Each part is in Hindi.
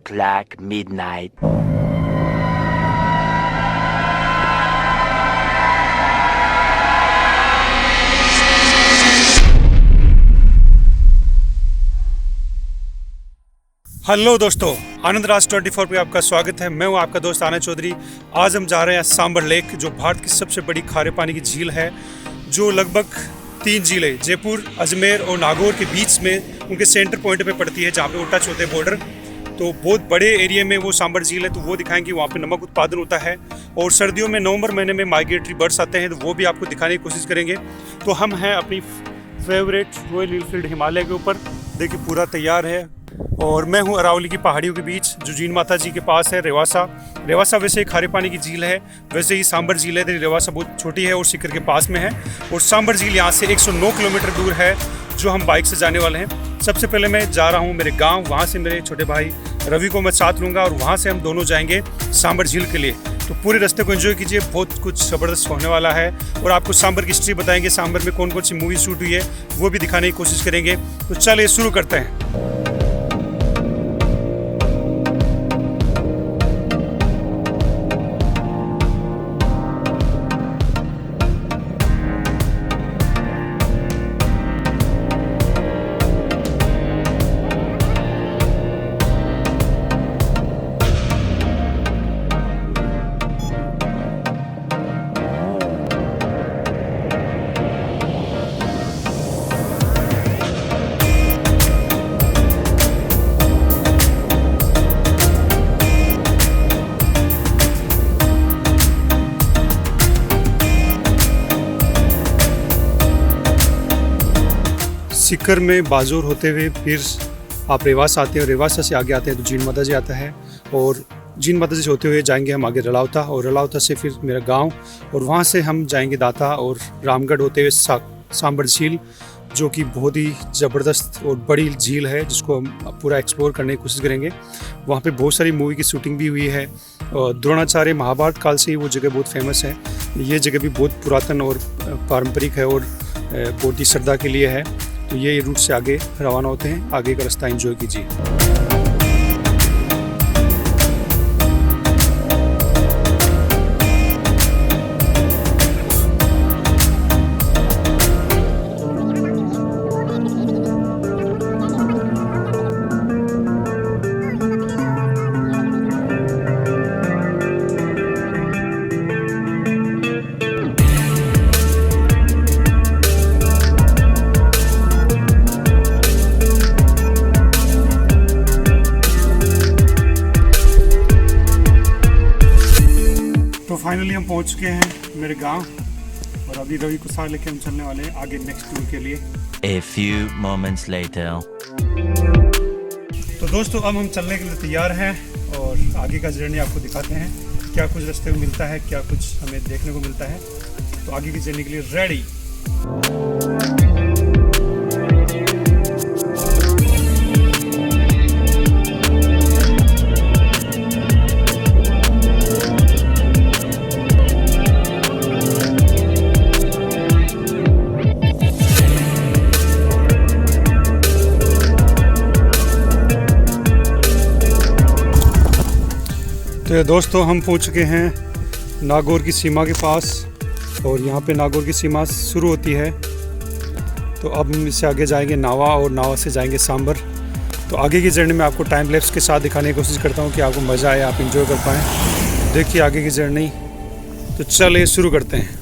o'clock midnight. हेलो दोस्तों, आनंद राज 24 पे आपका स्वागत है। मैं हूं आपका दोस्त आनंद चौधरी। आज हम जा रहे हैं सांबर लेक, जो भारत की सबसे बड़ी खारे पानी की झील है, जो लगभग 3 झीलें जयपुर, अजमेर और नागौर के बीच में उनके सेंटर पॉइंट पे पड़ती है, जहां पे ओटा चौथे बॉर्डर। तो बहुत बड़े एरिया में वो सांबर झील है, तो वो दिखाएंगे। वहाँ पे नमक उत्पादन होता है और सर्दियों में नवंबर महीने में माइग्रेटरी बर्ड्स आते हैं, तो वो भी आपको दिखाने की कोशिश करेंगे। तो हम हैं अपनी फेवरेट रॉयल एनफील्ड हिमालय के ऊपर। देखिए पूरा तैयार है और मैं हूँ अरावली की पहाड़ियों के बीच, जो जीन माता जी के पास है। रेवासा वैसे खारे पानी की झील है, वैसे ही सांबर झील है। रेवासा बहुत छोटी है और सीकर के पास में है, और सांबर झील यहाँ से 109 किलोमीटर दूर है, जो हम बाइक से जाने वाले हैं। सबसे पहले मैं जा रहा हूँ मेरे गांव, वहाँ से मेरे छोटे भाई रवि को मैं साथ लूँगा और वहाँ से हम दोनों जाएंगे सांबर झील के लिए। तो पूरे रास्ते को एंजॉय कीजिए, बहुत कुछ ज़बरदस्त होने वाला है। और आपको सांबर की हिस्ट्री बताएंगे, सांबर में कौन कौन सी मूवी शूट हुई है वो भी दिखाने की कोशिश करेंगे। तो चलिए शुरू करते हैं। सीकर में बाजोर होते हुए फिर आप रेवासा आते हैं, और रेवासा से आगे आते हैं तो जीन माता जी आता है, और जीन माता जी से होते हुए जाएंगे हम आगे रलावता, और रलावता से फिर मेरा गांव, और वहां से हम जाएंगे दाता और रामगढ़ होते हुए सांबर झील, जो कि बहुत ही ज़बरदस्त और बड़ी झील है, जिसको हम पूरा एक्सप्लोर करने की कोशिश करेंगे। वहाँ पे बहुत सारी मूवी की शूटिंग भी हुई है, और द्रोणाचार्य महाभारत काल से ही वो जगह बहुत फेमस है। ये जगह भी बहुत पुरातन और पारंपरिक है और बहुत ही श्रद्धा के लिए है। तो ये रूट से आगे रवाना होते हैं, आगे का रास्ता एंजॉय कीजिए। फाइनली हम पहुंच चुके हैं मेरे गांव, और अभी रवि को साथ लेके हम चलने वाले हैं आगे नेक्स्ट टूर के लिए। A few moments later. तो दोस्तों अब हम चलने के लिए तैयार हैं, और आगे का जर्नी आपको दिखाते हैं, क्या कुछ रास्ते में मिलता है, क्या कुछ हमें देखने को मिलता है। तो आगे की जर्नी के लिए रेडी। तो दोस्तों हम पहुंच चुके हैं नागौर की सीमा के पास, और यहाँ पे नागौर की सीमा शुरू होती है। तो अब हम इससे आगे जाएंगे नावा, और नावा से जाएंगे सांबर। तो आगे की जर्नी में आपको टाइम लैप्स के साथ दिखाने की कोशिश करता हूँ कि आपको मज़ा आए, आप इंजॉय कर पाएँ। देखिए आगे की जर्नी। तो चलिए शुरू करते हैं।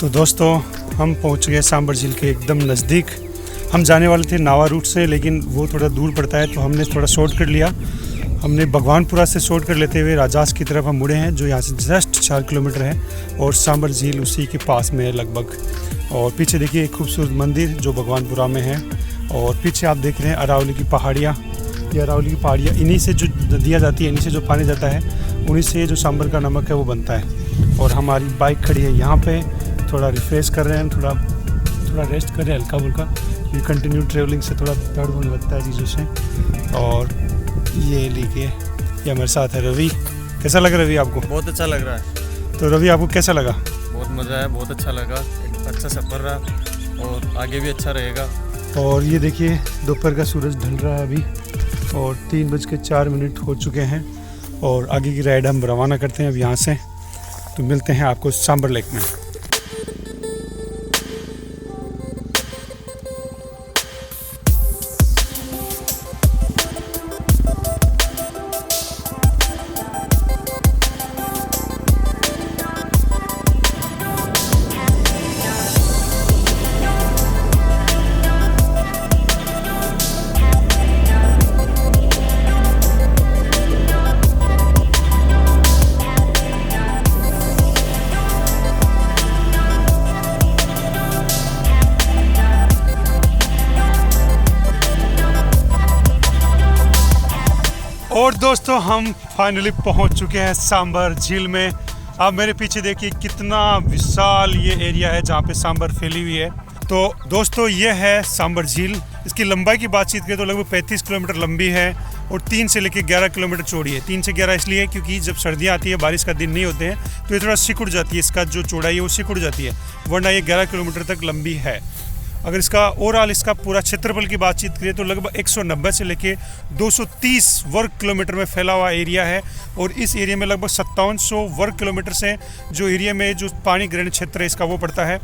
तो दोस्तों हम पहुंच गए सांबर झील के एकदम नज़दीक। हम जाने वाले थे नावा रूट से, लेकिन वो थोड़ा दूर पड़ता है, तो हमने थोड़ा शॉर्टकट लिया। हमने भगवानपुरा से शॉर्टकट लेते हुए राजास की तरफ हम मुड़े हैं, जो यहाँ से जस्ट 4 किलोमीटर है, और सांबर झील उसी के पास में है लगभग। और पीछे देखिए एक खूबसूरत मंदिर जो भगवानपुरा में है, और पीछे आप देख रहे हैं अरावली की पहाड़ियाँ। ये अरावली की पहाड़ियाँ, इन्हीं से जो नदियाँ जाती है, इन्हीं से जो पानी जाता है, उन्हीं से जो सांभर का नमक है वो बनता है। और हमारी बाइक खड़ी है यहाँ पे, थोड़ा रिफ्रेश कर रहे हैं, थोड़ा रेस्ट कर रहे हैं हल्का फुल्का। ये कंटिन्यू ट्रेवलिंग से थोड़ा दर्द होने लगता है चीज़ों से। और ये लीजिए, ये हमारे साथ है रवि। कैसा लग रहा है रवि आपको? बहुत अच्छा लग रहा है। तो रवि आपको कैसा लगा? बहुत मज़ा आया, बहुत अच्छा लगा, एक अच्छा सफ़र रहा और आगे भी अच्छा रहेगा। और ये देखिए दोपहर का सूरज ढल रहा है अभी और 3:04 हो चुके हैं और आगे की राइड हम रवाना करते हैं अब यहाँ से। तो मिलते हैं आपको सांभर लेक में। और दोस्तों हम फाइनली पहुंच चुके हैं सांभर झील में। आप मेरे पीछे देखिए कितना विशाल ये एरिया है जहां पे सांभर फैली हुई है। तो दोस्तों ये है सांभर झील। इसकी लंबाई की बातचीत करें तो लगभग 35 किलोमीटर लंबी है और 3 से लेकर 11 किलोमीटर चौड़ी है। 3 से 11 इसलिए क्योंकि जब सर्दियाँ आती है, बारिश का दिन नहीं होते हैं, तो ये थोड़ा सिकुड़ जाती है, इसका जो चौड़ाई है वो सिकुड़ जाती है, वरना ये 11 किलोमीटर तक लंबी है। अगर इसका ओवरऑल इसका पूरा क्षेत्रफल की बातचीत करें तो लगभग 190 से लेके 230 वर्ग किलोमीटर में फैला हुआ एरिया है। और इस एरिया में लगभग 5700 वर्ग किलोमीटर से जो एरिया में जो पानी ग्रहण क्षेत्र है इसका वो पड़ता है।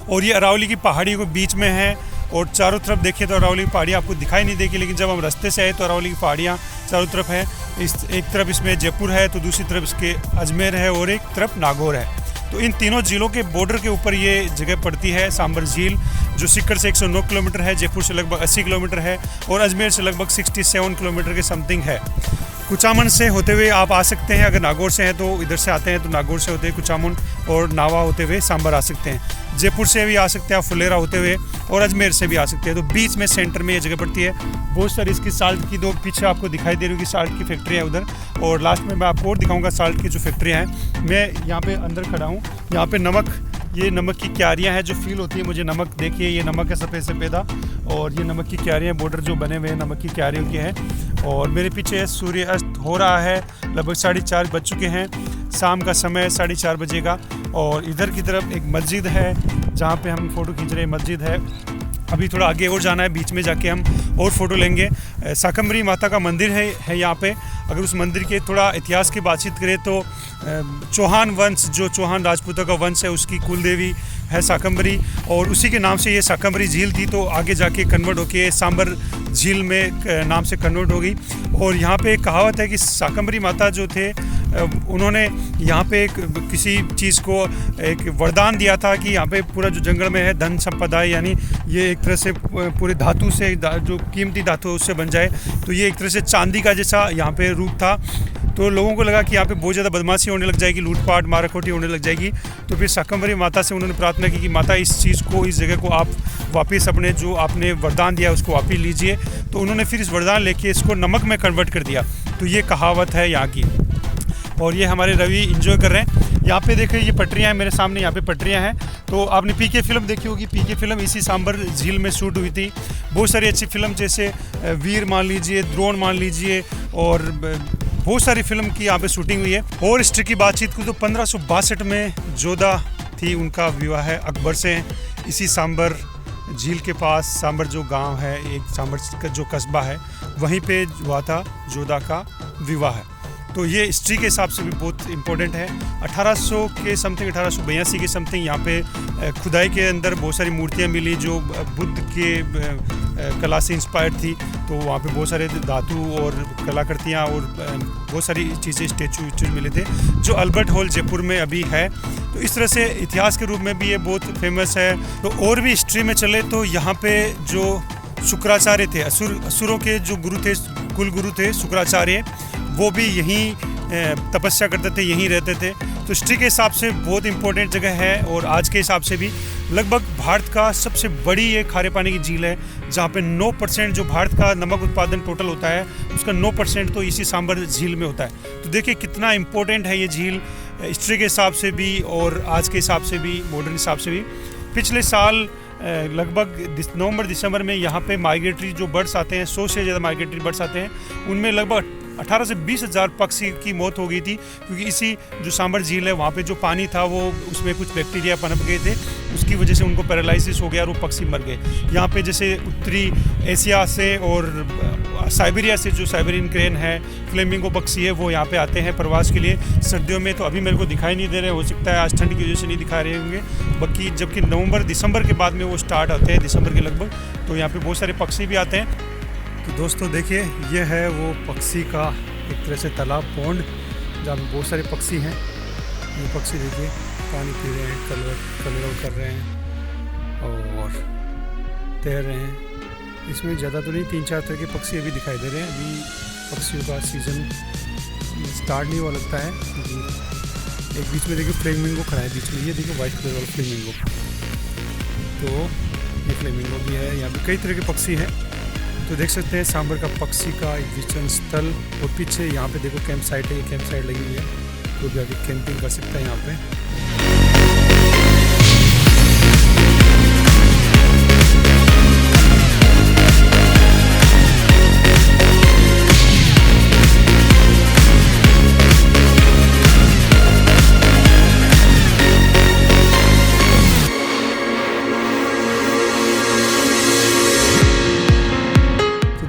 और ये अरावली की पहाड़ी के बीच में है और चारों तरफ देखिए तो अरावली की पहाड़ियाँ आपको दिखाई नहीं देगी, लेकिन जब हम रास्ते से आए तो अरावली की पहाड़ियाँ चारों तरफ है। एक तरफ इसमें जयपुर है तो दूसरी तरफ इसके अजमेर है और एक तरफ नागौर है। तो इन तीनों झीलों के बॉर्डर के ऊपर ये जगह पड़ती है सांभर झील, जो सीकर से 109 किलोमीटर है, जयपुर से लगभग 80 किलोमीटर है और अजमेर से लगभग 67 किलोमीटर के समथिंग है। कुचामन से होते हुए आप आ सकते हैं, अगर नागौर से हैं तो इधर से आते हैं तो नागौर से होते हुए कुचामन और नावा होते हुए सांभर आ सकते हैं। जयपुर से भी आ सकते हैं आप, फुलेरा होते हुए, और अजमेर से भी आ सकते हैं। तो बीच में सेंटर में ये जगह पड़ती है। बहुत सारी इसकी साल्ट की, दो पीछे आपको दिखाई दे रही होगी साल्ट की फैक्ट्री है उधर, और लास्ट में मैं आपको और दिखाऊंगा साल्ट की जो फैक्ट्रियाँ हैं। मैं यहाँ पे अंदर खड़ा हूँ, यहाँ पे नमक, ये नमक की क्यारियाँ हैं जो फील होती है मुझे। नमक देखिए, ये नमक है सफ़ेद सफ़ेदा, और ये नमक की क्यारियाँ, बॉर्डर जो बने हुए हैं नमक की क्यारियों के हैं। और मेरे पीछे सूर्य अस्त हो रहा है, लगभग 4:30 बज चुके हैं, शाम का समय 4:30 बजे का। और इधर की तरफ एक मस्जिद है जहाँ पे हम फ़ोटो खींच रहे हैं, मस्जिद है। अभी थोड़ा आगे और जाना है, बीच में जाके हम और फ़ोटो लेंगे। शाकंभरी माता का मंदिर है यहाँ पे। अगर उस मंदिर के थोड़ा इतिहास की बातचीत करें तो चौहान वंश, जो चौहान राजपूतों का वंश है, उसकी कुल देवी है शाकंभरी, और उसी के नाम से ये शाकंभरी झील थी। तो आगे जाके कन्वर्ट होके सांभर झील में नाम से कन्वर्ट हो गई। और यहाँ पे एक कहावत है कि शाकंभरी माता जो थे उन्होंने यहाँ पे किसी चीज़ को एक वरदान दिया था कि यहाँ पे पूरा जो जंगल में है धन संपदा है, यानी ये एक तरह से पूरे धातु से, जो कीमती धातु है उससे बन जाए। तो ये एक तरह से चांदी का जैसा यहाँ पे रूप था। तो लोगों को लगा कि यहाँ पे बहुत ज़्यादा बदमाशी होने लग जाएगी, लूटपाट माराकोटी होने लग जाएगी। तो फिर शाकंभरी माता से उन्होंने प्रार्थना की कि माता इस चीज़ को, इस जगह को आप वापस अपने जो आपने वरदान दिया उसको वापस लीजिए। तो उन्होंने फिर इस वरदान लेके इसको नमक में कन्वर्ट कर दिया। तो ये कहावत है यहाँ की। और ये हमारे रवि एंजॉय कर रहे हैं। यहाँ पे देखिए ये पटरियाँ हैं मेरे सामने, यहाँ पे पटरियाँ हैं। तो आपने पीके फिल्म देखी होगी, पीके फिल्म इसी सांभर झील में शूट हुई थी। बहुत सारी अच्छी फिल्म जैसे वीर मान लीजिए, द्रोण मान लीजिए, और बहुत सारी फिल्म की यहाँ पे शूटिंग हुई है। और हिस्ट्री की बातचीत की तो 1562 में जोधा थी, उनका विवाह है अकबर से इसी सांभर झील के पास। सांभर जो गांव है, एक सांभर का जो कस्बा है, वहीं पे हुआ था जोधा का विवाह है। तो ये हिस्ट्री के हिसाब से भी बहुत इम्पोर्टेंट है। 1800 के समथिंग, 1882 के समथिंग यहाँ पे खुदाई के अंदर बहुत सारी मूर्तियाँ मिली जो बुद्ध के कला से इंस्पायर्ड थी। तो वहाँ पे बहुत सारे धातु और कलाकृतियाँ और बहुत सारी चीज़ें, स्टेचू मिले थे, जो अल्बर्ट हॉल जयपुर में अभी है। तो इस तरह से इतिहास के रूप में भी ये बहुत फेमस है। तो और भी हिस्ट्री में चले तो यहाँ पे जो शुक्राचार्य थे, असुरों के जो गुरु थे, कुल गुरु थे शुक्राचार्य, वो भी यहीं तपस्या करते थे, यहीं रहते थे। तो तो हिस्ट्री के हिसाब से बहुत इंपॉर्टेंट जगह है और आज के हिसाब से भी लगभग भारत का सबसे बड़ी ये खारे पानी की झील है, जहाँ पे 9% जो भारत का नमक उत्पादन टोटल होता है उसका 9% तो इसी सांबर झील में होता है। तो देखिए कितना इम्पोर्टेंट है ये झील हिस्ट्री के हिसाब से भी और आज के हिसाब से भी, मॉडर्न हिसाब से भी। पिछले साल लगभग नवंबर दिसंबर में यहाँ पे माइग्रेटरी जो बर्ड्स आते हैं, 100 से ज़्यादा माइग्रेटरी बर्ड्स आते हैं, उनमें लगभग 18 से 20 हज़ार पक्षी की मौत हो गई थी, क्योंकि इसी जो सांबर झील है वहाँ पे जो पानी था वो उसमें कुछ बैक्टीरिया पनप गए थे, उसकी वजह से उनको पैरालिसिस हो गया और वो पक्षी मर गए। यहाँ पे जैसे उत्तरी एशिया से और साइबेरिया से जो साइबेरियन क्रेन है, फ्लेमिंगो पक्षी है, वो यहाँ पे आते हैं प्रवास के लिए सर्दियों में। तो अभी मेरे को दिखाई नहीं दे रहे, हो सकता है आज ठंड की वजह से नहीं दिखा रहे होंगे, बाकी जबकि नवंबर दिसंबर के बाद में वो स्टार्ट होते हैं, दिसंबर के लगभग, तो यहाँ पे बहुत सारे पक्षी भी आते हैं। तो दोस्तों देखिए ये है वो पक्षी का एक तरह से तालाब, पौंड, जहाँ पे बहुत सारे पक्षी हैं। ये पक्षी देखिए पानी पी रहे हैं, कलरव कर रहे हैं और तैर रहे हैं। इसमें ज़्यादा तो नहीं, 3-4 तरह के पक्षी अभी दिखाई दे रहे हैं। अभी पक्षियों का सीज़न स्टार्ट नहीं हुआ लगता है, क्योंकि एक बीच में देखिए फ्लेमिंगो खड़ा है बीच में, ये देखिए वाइट कलर वाला फ्लेमिंगो, तो ये फ्लेमिंगो भी है। यहाँ पे कई तरह के पक्षी हैं। तो देख सकते हैं सांबर का पक्षी का एक विचरण स्थल, और पीछे यहाँ पे देखो कैंप साइट है, ये कैंप साइट लगी हुई है, तो भी आगे कैंपिंग कर सकता है यहाँ पे।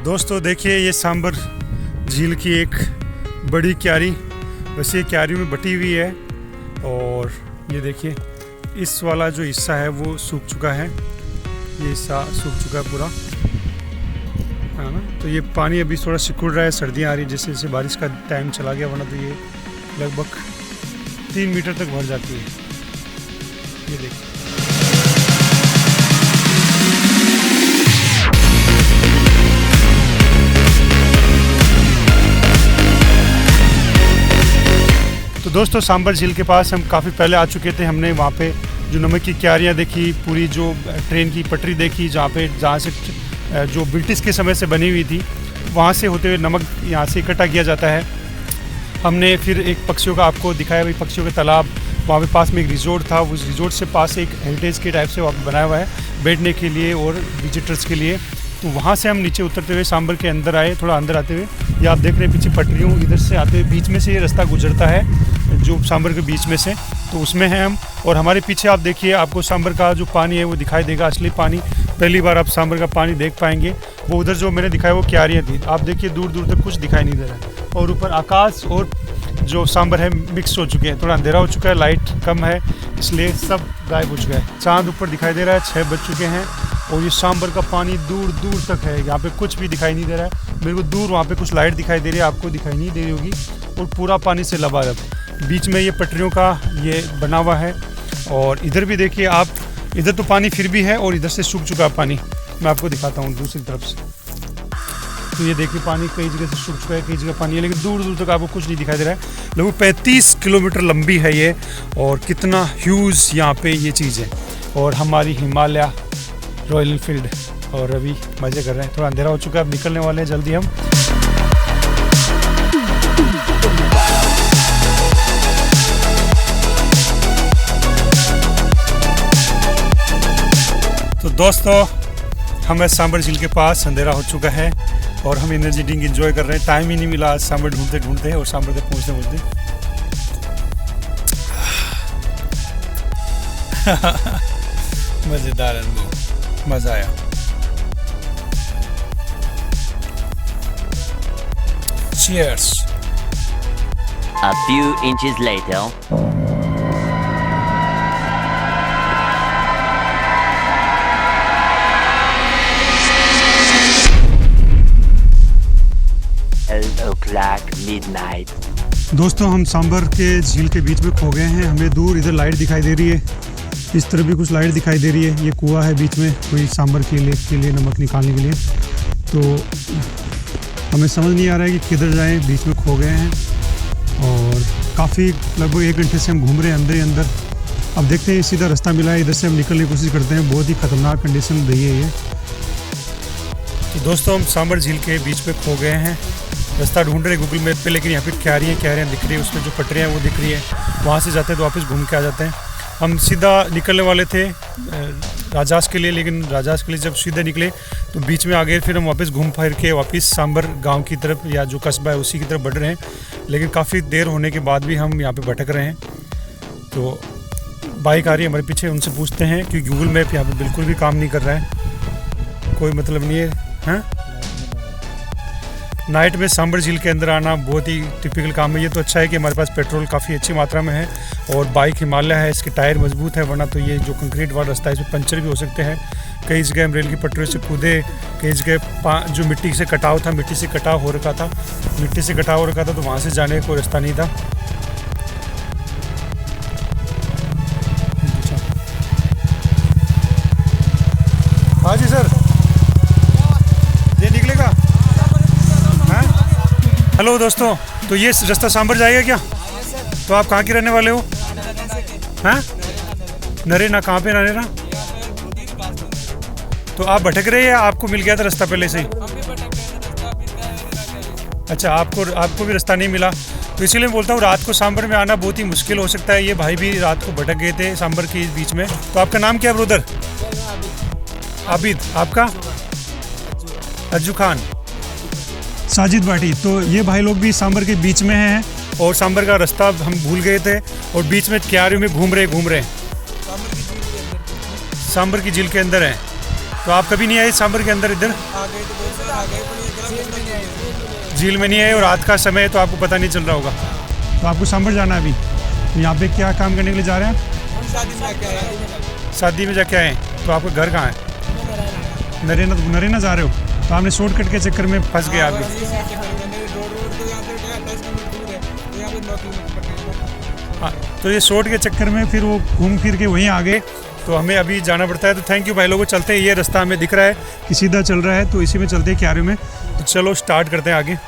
दोस्तों देखिए ये सांबर झील की एक बड़ी क्यारी, वैसे ये क्यारी में बटी हुई है, और ये देखिए इस वाला जो हिस्सा है वो सूख चुका है, ये हिस्सा सूख चुका है पूरा, है ना। तो ये पानी अभी थोड़ा सिकुड़ रहा है, सर्दियाँ आ रही जैसे जैसे बारिश का टाइम चला गया, वरना तो ये लगभग 3 मीटर तक भर जाती है। ये देखिए तो दोस्तों सांबर झील के पास हम काफ़ी पहले आ चुके थे। हमने वहाँ पे जो नमक की क्यारियाँ देखी, पूरी जो ट्रेन की पटरी देखी, जहाँ से जो ब्रिटिश के समय से बनी हुई थी, वहाँ से होते हुए नमक यहाँ से इकट्ठा किया जाता है। हमने फिर एक पक्षियों का आपको दिखाया, भाई पक्षियों का तालाब, वहाँ पे पास में एक रिजोर्ट था, उस रिजोर्ट से पास एक हेरिटेज के टाइप से वहाँ पे बनाया हुआ है बैठने के लिए और विजिटर्स के लिए। तो वहाँ से हम नीचे उतरते हुए सांबर के अंदर आए। थोड़ा अंदर आते हुए ये आप देख रहे हैं पीछे पटरियों, इधर से आते हुए बीच में से ये रास्ता गुजरता है जो सांबर के बीच में से, तो उसमें हैं हम। और हमारे पीछे आप देखिए, आपको सांबर का जो पानी है वो दिखाई देगा, असली पानी। पहली बार आप सांबर का पानी देख पाएंगे। वो उधर जो मैंने दिखाया वो क्यारियाँ थी, आप देखिए दूर दूर तक कुछ दिखाई नहीं दे रहा है। और ऊपर आकाश और जो सांबर है मिक्स हो चुके हैं, थोड़ा अंधेरा हो चुका है, लाइट कम है, इसलिए सब गायब हो चुका है। चाँद ऊपर दिखाई दे रहा है, 6 बज चुके हैं, और ये सांबर का पानी दूर दूर तक है। यहाँ पे कुछ भी दिखाई नहीं दे रहा है मेरे को। दूर वहाँ पे कुछ लाइट दिखाई दे रही है, आपको दिखाई नहीं दे रही होगी, और पूरा पानी से लबालब। बीच में ये पटरियों का ये बना हुआ है, और इधर भी देखिए आप, इधर तो पानी फिर भी है और इधर से सूख चुका है पानी। मैं आपको दिखाता हूँ दूसरी तरफ से। तो ये देखिए पानी कई जगह से सूख चुका है, कई जगह पानी है, लेकिन दूर दूर तक आपको कुछ नहीं दिखाई दे रहा है। लगभग 35 किलोमीटर लंबी है ये, और कितना ह्यूज यहाँ पे ये चीज़ है। और हमारी हिमालय रॉयल एनफील्ड और रवि मज़े कर रहे हैं। थोड़ा अंधेरा हो चुका है, अब निकलने वाले हैं जल्दी हम। तो दोस्तों हमें सांबर झील के पास, अंधेरा हो चुका है और हम एनर्जी ड्रिंक एंजॉय कर रहे हैं। टाइम ही नहीं मिला आज सांबर ढूंढते ढूंढते और सांबर तक पहुँचते पहुँचते। मज़ेदार अनुभव, मज़ा आया। Cheers. A few inches later. midnight. दोस्तों हम सांबर के झील के बीच में खो गए हैं। हमें दूर इधर लाइट दिखाई दे रही है, इस तरफ भी कुछ लाइट दिखाई दे रही है। ये कुआं है बीच में, कोई सांबर के लेक के लिए नमक निकालने के लिए। तो हमें समझ नहीं आ रहा है कि किधर जाएं, बीच में खो गए हैं। और काफ़ी लगभग 1 घंटे से हम घूम रहे हैं अंदर ही अंदर। अब देखते हैं सीधा रास्ता मिला है, इधर से हम निकलने की कोशिश करते हैं। बहुत ही ख़तरनाक कंडीशन रही है ये। तो दोस्तों हम सांबर झील के बीच में खो गए हैं, रास्ता ढूंढ रहे हैं गूगल मैप पे, लेकिन यहाँ पे क्यारियाँ दिख रही है, उसमें जो पटरियाँ हैं वो दिख रही है। वहाँ से जाते हैं तो वापस घूम के आ जाते हैं। हम सीधा निकलने वाले थे राजास के लिए, लेकिन राजास के लिए जब सीधे निकले तो बीच में आ गए। फिर हम वापस घूम फिर के वापस सांबर गांव की तरफ, या जो कस्बा है उसी की तरफ बढ़ रहे हैं। लेकिन काफ़ी देर होने के बाद भी हम यहाँ पे भटक रहे हैं। तो बाइक आ रही है हमारे पीछे, उनसे पूछते हैं, क्योंकि गूगल मैप यहाँ पे बिल्कुल भी काम नहीं कर रहा है, कोई मतलब नहीं है। हाँ, नाइट में सांबर झील के अंदर आना बहुत ही टिपिकल काम है। ये तो अच्छा है कि हमारे पास पेट्रोल काफ़ी अच्छी मात्रा में है और बाइक हिमालय है, इसके टायर मजबूत है, वरना तो ये जो कंक्रीट वाला रास्ता है इसमें पंचर भी हो सकते हैं। कई जगह हम रेल की पटरियों से कूदे, कई जगह जो मिट्टी से कटाव था, मिट्टी से कटाव हो रखा था तो वहाँ से जाने का कोई रास्ता नहीं था। हाँ जी सर, ये निकलेगा। हेलो दोस्तों, तो ये रास्ता सांबर जाएगा क्या? तो आप कहाँ के रहने वाले हो? हैं? नरेना, कहाँ पे नरेना? तो आप भटक रहे हैं या आपको मिल गया था रास्ता पहले से ही? अच्छा, आपको भी रास्ता नहीं मिला, तो इसीलिए मैं बोलता हूँ रात को सांबर में आना बहुत ही मुश्किल हो सकता है। ये भाई भी रात को भटक गए थे सांबर के बीच में। तो आपका नाम क्या है ब्रदर? आबिद। आपका? अज्जू खान। साजिद भाटी। तो ये भाई लोग भी सांबर के बीच में हैं और सांबर का रास्ता हम भूल गए थे और बीच में क्यारियों में घूम रहे सांबर की झील के अंदर हैं। तो आप कभी नहीं आए सांबर के अंदर? इधर झील में नहीं आए और रात का समय है तो आपको पता नहीं चल रहा होगा। तो आपको सांबर जाना है अभी, तो यहाँ पे क्या काम करने के लिए जा रहे हैं? शादी में जाके आए। तो आपका घर कहाँ है? नरेना जा रहे हो? तो आपने शॉर्टकट के चक्कर में फंस गए आप भी। हाँ, तो ये शॉर्ट के चक्कर में फिर वो घूम फिर के वहीं आ गए, तो हमें अभी जाना पड़ता है। तो थैंक यू भाई लोगों, चलते हैं। ये रास्ता हमें दिख रहा है कि सीधा चल रहा है, तो इसी में चलते हैं क्यारियों में। तो चलो स्टार्ट करते हैं आगे।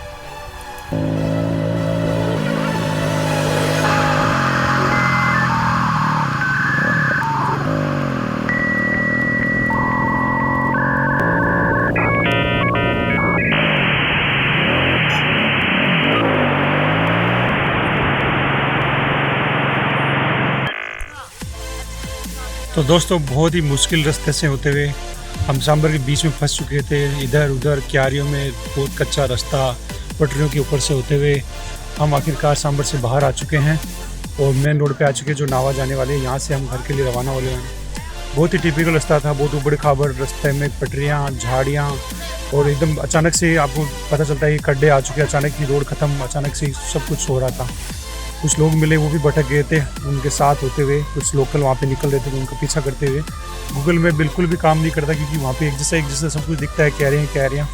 तो दोस्तों बहुत ही मुश्किल रास्ते से होते हुए हम सांबर के बीच में फंस चुके थे। इधर उधर क्यारियों में बहुत कच्चा रास्ता, पटरियों के ऊपर से होते हुए हम आखिरकार सांबर से बाहर आ चुके हैं और मेन रोड पे आ चुके हैं, जो नावा जाने वाले हैं। यहाँ से हम घर के लिए रवाना वाले हैं। बहुत ही टिपिकल रास्ता था, बहुत उबड़ खाबड़ रास्ते में पटरियाँ, झाड़ियाँ, और एकदम अचानक से आपको पता चलता है कि खड्डे आ चुके हैं, अचानक ही रोड ख़त्म, अचानक से सब कुछ हो रहा था। कुछ लोग मिले, वो भी भटक गए थे, उनके साथ होते हुए कुछ लोकल वहाँ पे निकल रहे थे, तो उनका पीछा करते हुए। गूगल में बिल्कुल भी काम नहीं करता, क्योंकि वहाँ पे एक जैसा सब कुछ दिखता है, क्यारियाँ।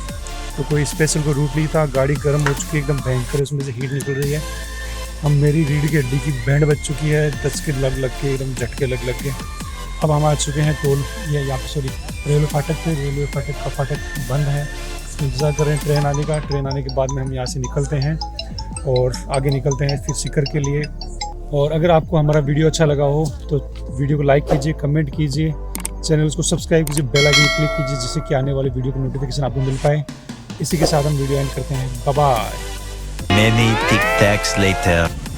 तो कोई स्पेशल कोई रूट नहीं था। गाड़ी गर्म हो चुकी है एकदम भयंकर, उसमें से हीट निकल रही है। हम मेरी रीढ़ की हड्डी की बैंड बच चुकी है, 10 के लग के एकदम झटके लग के। अब हम आ चुके हैं टोल, या यहाँ पे रेलवे फाटक पे। रेलवे फाटक का फाटक बंद है, इंतज़ार कर रहे हैं ट्रेन आने का। ट्रेन आने के बाद में हम यहाँ से निकलते हैं और आगे निकलते हैं फिर सीकर के लिए। और अगर आपको हमारा वीडियो अच्छा लगा हो तो वीडियो को लाइक कीजिए, कमेंट कीजिए, चैनल को सब्सक्राइब कीजिए, बेल आइकन क्लिक कीजिए, जिससे कि आने वाले वीडियो की नोटिफिकेशन आपको मिल पाए। इसी के साथ हम वीडियो एंड करते हैं। Bye bye. Many tic tacs later.